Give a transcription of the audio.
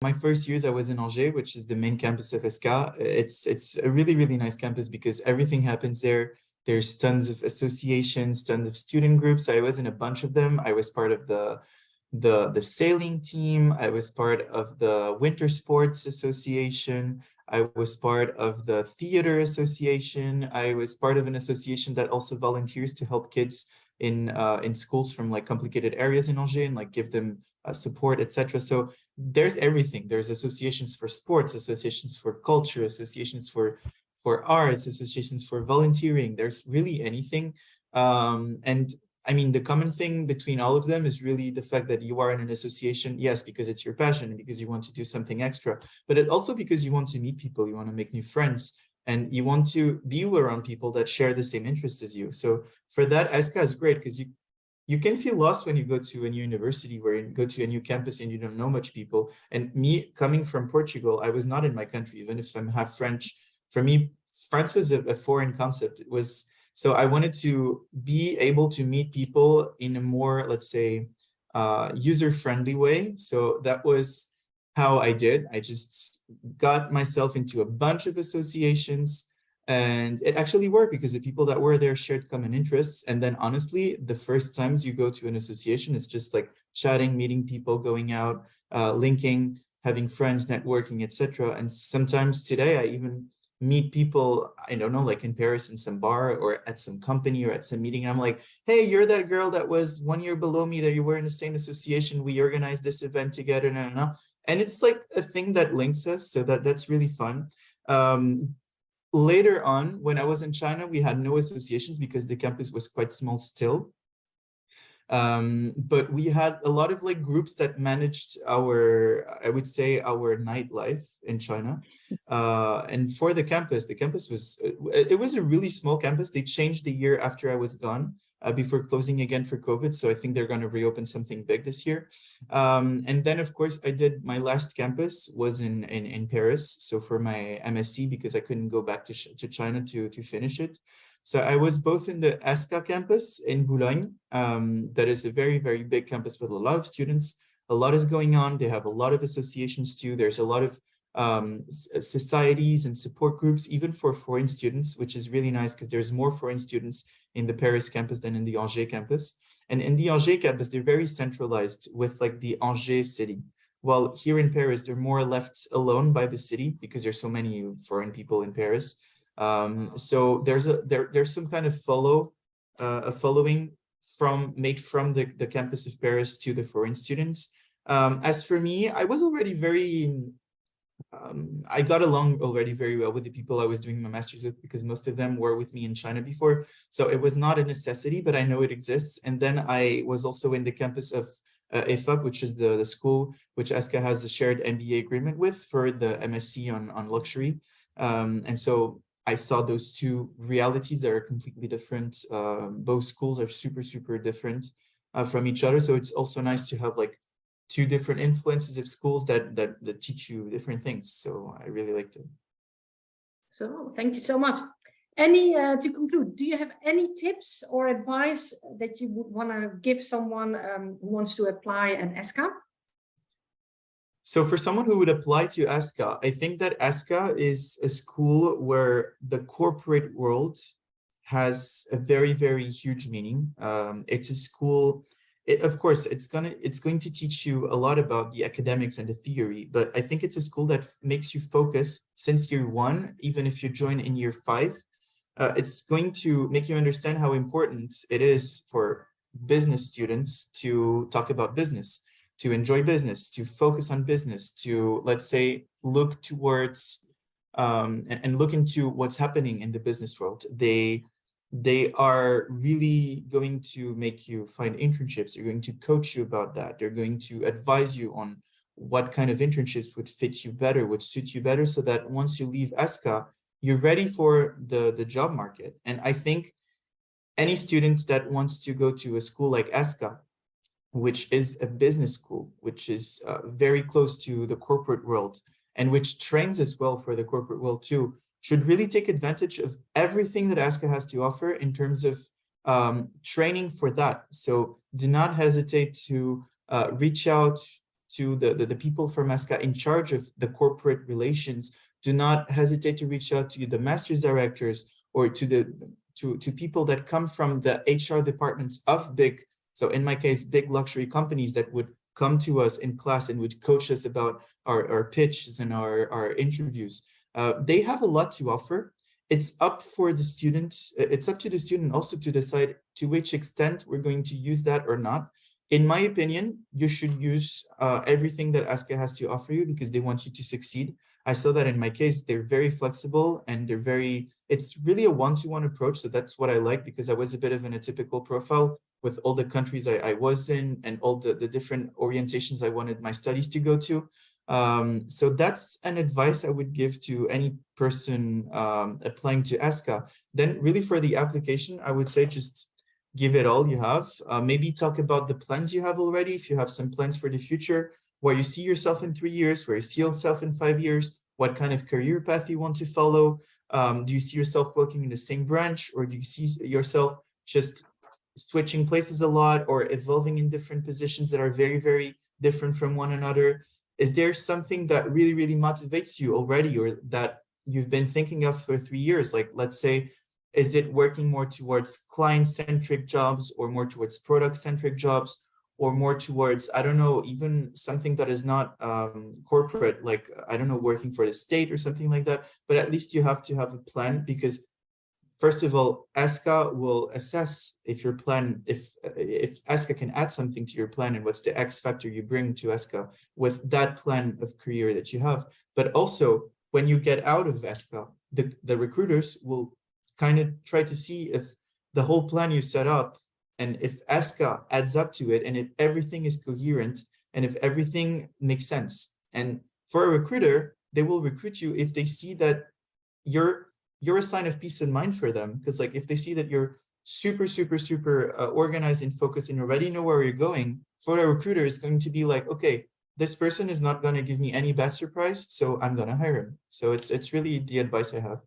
my first years, I was in Angers, which is the main campus of ESSCA. It's a really, really nice campus because everything happens there. There's tons of associations, tons of student groups. I was in a bunch of them. I was part of the sailing team. I was part of the Winter Sports Association. I was part of the Theater Association. I was part of an association that also volunteers to help kids in schools from like complicated areas in Angers and like give them support, etc. So there's everything. There's associations for sports, associations for culture, associations for arts, associations for volunteering. There's really anything. And I mean, the common thing between all of them is really the fact that you are in an association, yes, because it's your passion and because you want to do something extra, but it also because you want to meet people, you want to make new friends, and you want to be around people that share the same interests as you. So for that, ESSCA is great because you can feel lost when you go to a new university, where you go to a new campus and you don't know much people. And me coming from Portugal, I was not in my country, even if I'm half French. For me, France was a foreign concept. It was, so I wanted to be able to meet people in a more, let's say, user-friendly way. So that was how I did. I just got myself into a bunch of associations, and it actually worked because the people that were there shared common interests. And then honestly, the first times you go to an association, it's just like chatting, meeting people, going out, linking, having friends, networking, etc. And sometimes today I even meet people, I don't know, like in Paris in some bar or at some company or at some meeting. I'm like, hey, you're that girl that was 1 year below me, that you were in the same association. We organized this event together. No. And it's like a thing that links us. So that's really fun. Later on, when I was in China, we had no associations because the campus was quite small still. But we had a lot of like groups that managed our, I would say, our nightlife in China. And for the campus was, it was a really small campus. They changed the year after I was gone, before closing again for COVID. So I think they're going to reopen something big this year. And then of course I did, my last campus was in Paris. So for my MSc, because I couldn't go back to China to finish it. So I was both in the ESSCA campus in Boulogne. That is a very, very big campus with a lot of students. A lot is going on. They have a lot of associations too. There's a lot of societies and support groups, even for foreign students, which is really nice because there's more foreign students in the Paris campus than in the Angers campus. And in the Angers campus, they're very centralized with like the Angers city. While here in Paris, they're more left alone by the city because there's so many foreign people in Paris. So there's some kind of following made from the campus of Paris to the foreign students. As for me, I was already I got along already very well with the people I was doing my master's with, because most of them were with me in China before. So it was not a necessity, but I know it exists. And then I was also in the campus of EFAP, which is the school which ESSCA has a shared MBA agreement with for the MSc on luxury. And so I saw those two realities that are completely different. Both schools are super, super different from each other. So it's also nice to have like two different influences of schools that teach you different things. So I really liked it. So thank you so much. To conclude, do you have any tips or advice that you would want to give someone who wants to apply at ESSCA? So for someone who would apply to ESSCA, I think that ESSCA is a school where the corporate world has a very, very huge meaning. It's a school, of course, it's going to teach you a lot about the academics and the theory, but I think it's a school that makes you focus since year 1, even if you join in year 5. It's going to make you understand how important it is for business students to talk about business, to enjoy business, to focus on business, to, let's say, look towards and look into what's happening in the business world. They are really going to make you find internships. They're going to coach you about that. They're going to advise you on what kind of internships would fit you better, would suit you better, so that once you leave ESSCA, you're ready for the job market. And I think any student that wants to go to a school like ESSCA, which is a business school, which is very close to the corporate world, and which trains as well for the corporate world too, should really take advantage of everything that ESSCA has to offer in terms of training for that. So do not hesitate to reach out to the people from ESSCA in charge of the corporate relations. Do not hesitate to reach out to the master's directors or to people that come from the HR departments of big, so in my case, big luxury companies that would come to us in class and would coach us about our pitches and our interviews. They have a lot to offer. It's up for the student. It's up to the student also to decide to which extent we're going to use that or not. In my opinion, you should use everything that ESSCA has to offer you because they want you to succeed. I saw that in my case, they're very flexible and it's really a one-to-one approach. So that's what I like, because I was a bit of an atypical profile with all the countries I was in and all the different orientations I wanted my studies to go to. So that's an advice I would give to any person applying to ESSCA. Then really for the application, I would say just give it all you have. Maybe talk about the plans you have already. If you have some plans for the future, where you see yourself in 3 years, where you see yourself in 5 years, what kind of career path you want to follow. Do you see yourself working in the same branch, or do you see yourself just switching places a lot or evolving in different positions that are very, very different from one another? Is there something that really, really motivates you already, or that you've been thinking of for 3 years? Like, let's say, is it working more towards client-centric jobs or more towards product-centric jobs, or more towards, I don't know, even something that is not corporate, like, I don't know, working for the state or something like that? But at least you have to have a plan, because first of all, ESSCA will assess if your plan, if ESSCA can add something to your plan and what's the X factor you bring to ESSCA with that plan of career that you have. But also, when you get out of ESSCA, the recruiters will kind of try to see if the whole plan you set up, and if ESSCA adds up to it, and if everything is coherent, and if everything makes sense. And for a recruiter, they will recruit you if they see that you're a sign of peace and mind for them. Because like, if they see that you're super organized and focused and you already know where you're going, for a recruiter, it's going to be like, okay, this person is not going to give me any bad surprise, so I'm going to hire him. So it's really the advice I have.